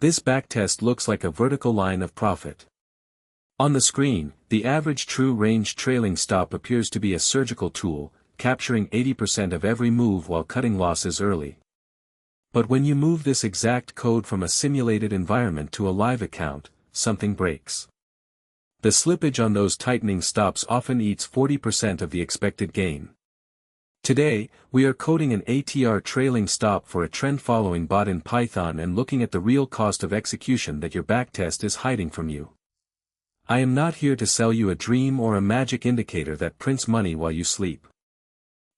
This backtest looks like a vertical line of profit. On the screen, the average true range trailing stop appears to be a surgical tool, capturing 80% of every move while cutting losses early. But when you move this exact code from a simulated environment to a live account, something breaks. The slippage on those tightening stops often eats 40% of the expected gain. Today, we are coding an ATR trailing stop for a trend-following bot in Python and looking at the real cost of execution that your backtest is hiding from you. I am not here to sell you a dream or a magic indicator that prints money while you sleep.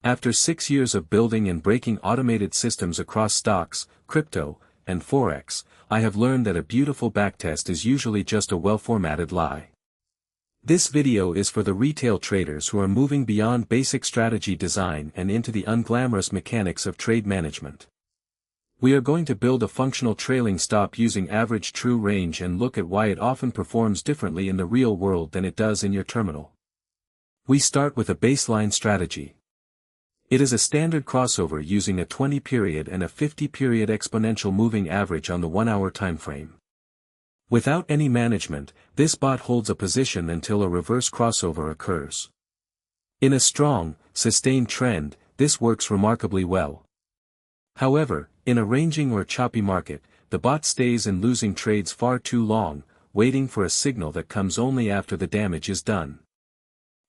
After 6 years of building and breaking automated systems across stocks, crypto, and forex, I have learned that a beautiful backtest is usually just a well-formatted lie. This video is for the retail traders who are moving beyond basic strategy design and into the unglamorous mechanics of trade management. We are going to build a functional trailing stop using average true range and look at why it often performs differently in the real world than it does in your terminal. We start with a baseline strategy. It is a standard crossover using a 20-period and a 50-period exponential moving average on the 1-hour timeframe. Without any management, this bot holds a position until a reverse crossover occurs. In a strong, sustained trend, this works remarkably well. However, in a ranging or choppy market, the bot stays in losing trades far too long, waiting for a signal that comes only after the damage is done.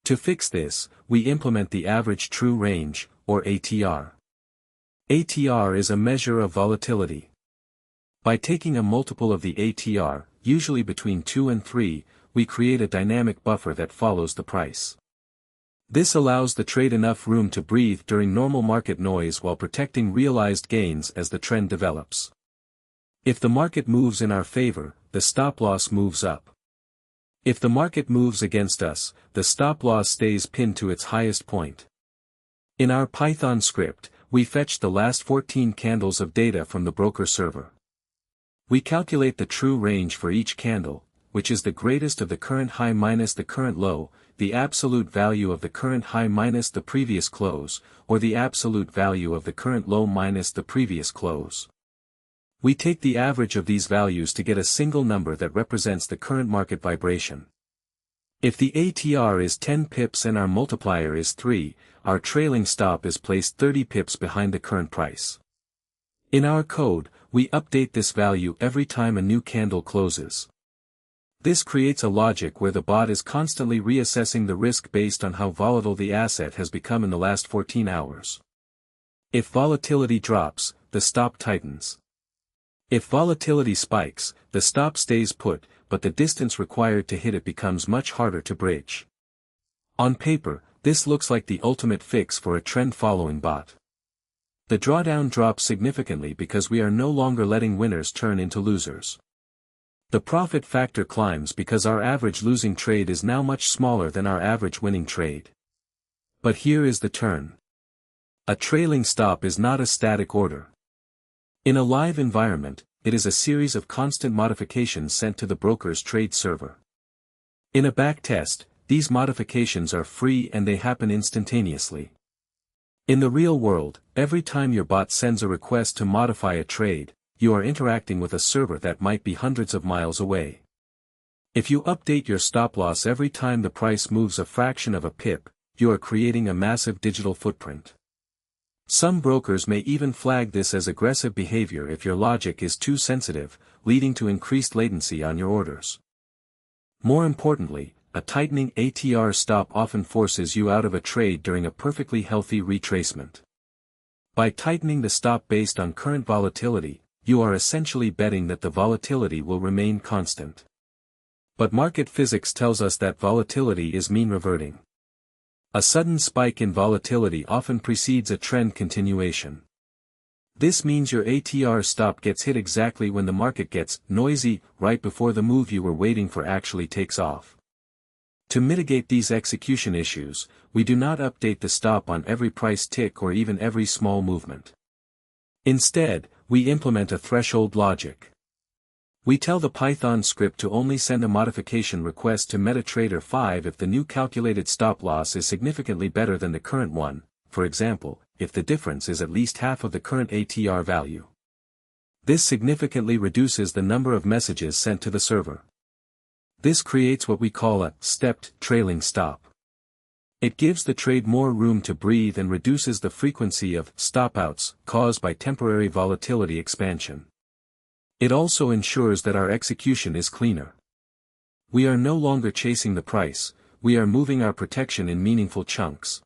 To fix this, we implement the average true range, or ATR. ATR is a measure of volatility. By taking a multiple of the ATR, usually between 2 and 3, we create a dynamic buffer that follows the price. This allows the trade enough room to breathe during normal market noise while protecting realized gains as the trend develops. If the market moves in our favor, the stop loss moves up. If the market moves against us, the stop loss stays pinned to its highest point. In our Python script, we fetch the last 14 candles of data from the broker server. We calculate the true range for each candle, which is the greatest of the current high minus the current low, the absolute value of the current high minus the previous close, or the absolute value of the current low minus the previous close. We take the average of these values to get a single number that represents the current market vibration. If the ATR is 10 pips and our multiplier is 3, our trailing stop is placed 30 pips behind the current price. In our code, we update this value every time a new candle closes. This creates a logic where the bot is constantly reassessing the risk based on how volatile the asset has become in the last 14 hours. If volatility drops, the stop tightens. If volatility spikes, the stop stays put, but the distance required to hit it becomes much harder to bridge. On paper, this looks like the ultimate fix for a trend-following bot. The drawdown drops significantly because we are no longer letting winners turn into losers. The profit factor climbs because our average losing trade is now much smaller than our average winning trade. But here is the turn. A trailing stop is not a static order. In a live environment, it is a series of constant modifications sent to the broker's trade server. In a backtest, these modifications are free and they happen instantaneously. In the real world, every time your bot sends a request to modify a trade, you are interacting with a server that might be hundreds of miles away. If you update your stop loss every time the price moves a fraction of a pip, you are creating a massive digital footprint. Some brokers may even flag this as aggressive behavior if your logic is too sensitive, leading to increased latency on your orders. More importantly, a tightening ATR stop often forces you out of a trade during a perfectly healthy retracement. By tightening the stop based on current volatility, you are essentially betting that the volatility will remain constant. But market physics tells us that volatility is mean reverting. A sudden spike in volatility often precedes a trend continuation. This means your ATR stop gets hit exactly when the market gets noisy, right before the move you were waiting for actually takes off. To mitigate these execution issues, we do not update the stop on every price tick or even every small movement. Instead, we implement a threshold logic. We tell the Python script to only send a modification request to MetaTrader 5 if the new calculated stop loss is significantly better than the current one, for example, if the difference is at least half of the current ATR value. This significantly reduces the number of messages sent to the server. This creates what we call a stepped trailing stop. It gives the trade more room to breathe and reduces the frequency of stop-outs caused by temporary volatility expansion. It also ensures that our execution is cleaner. We are no longer chasing the price, we are moving our protection in meaningful chunks.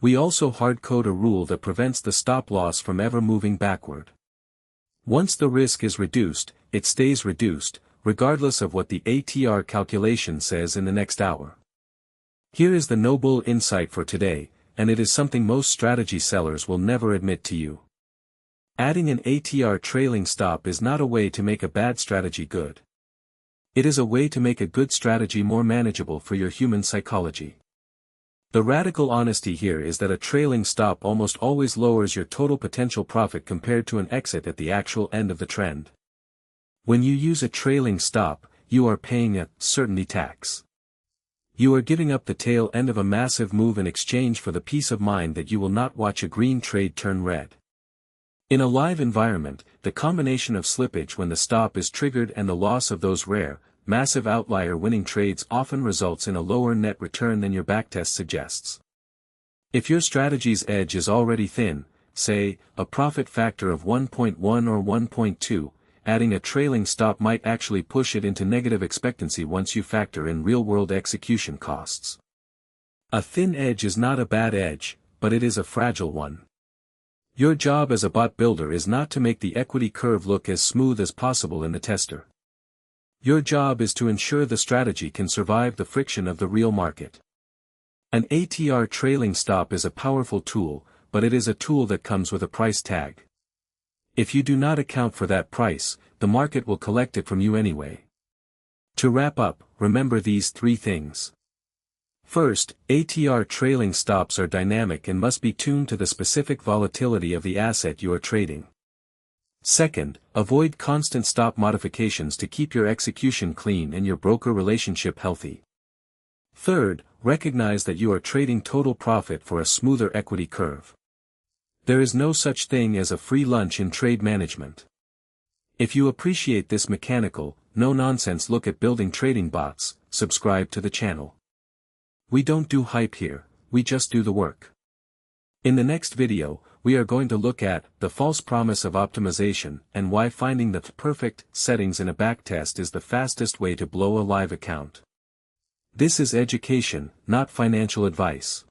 We also hard-code a rule that prevents the stop-loss from ever moving backward. Once the risk is reduced, it stays reduced, regardless of what the ATR calculation says in the next hour. Here is the noble insight for today, and it is something most strategy sellers will never admit to you. Adding an ATR trailing stop is not a way to make a bad strategy good. It is a way to make a good strategy more manageable for your human psychology. The radical honesty here is that a trailing stop almost always lowers your total potential profit compared to an exit at the actual end of the trend. When you use a trailing stop, you are paying a certainty tax. You are giving up the tail end of a massive move in exchange for the peace of mind that you will not watch a green trade turn red. In a live environment, the combination of slippage when the stop is triggered and the loss of those rare, massive outlier winning trades often results in a lower net return than your backtest suggests. If your strategy's edge is already thin, say, a profit factor of 1.1 or 1.2, adding a trailing stop might actually push it into negative expectancy once you factor in real-world execution costs. A thin edge is not a bad edge, but it is a fragile one. Your job as a bot builder is not to make the equity curve look as smooth as possible in the tester. Your job is to ensure the strategy can survive the friction of the real market. An ATR trailing stop is a powerful tool, but it is a tool that comes with a price tag. If you do not account for that price, the market will collect it from you anyway. To wrap up, remember these 3 things. First, ATR trailing stops are dynamic and must be tuned to the specific volatility of the asset you are trading. Second, avoid constant stop modifications to keep your execution clean and your broker relationship healthy. Third, recognize that you are trading total profit for a smoother equity curve. There is no such thing as a free lunch in trade management. If you appreciate this mechanical, no-nonsense look at building trading bots, subscribe to the channel. We don't do hype here, we just do the work. In the next video, we are going to look at the false promise of optimization and why finding the perfect settings in a backtest is the fastest way to blow a live account. This is education, not financial advice.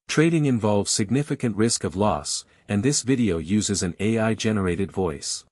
Trading involves significant risk of loss, and this video uses an AI-generated voice.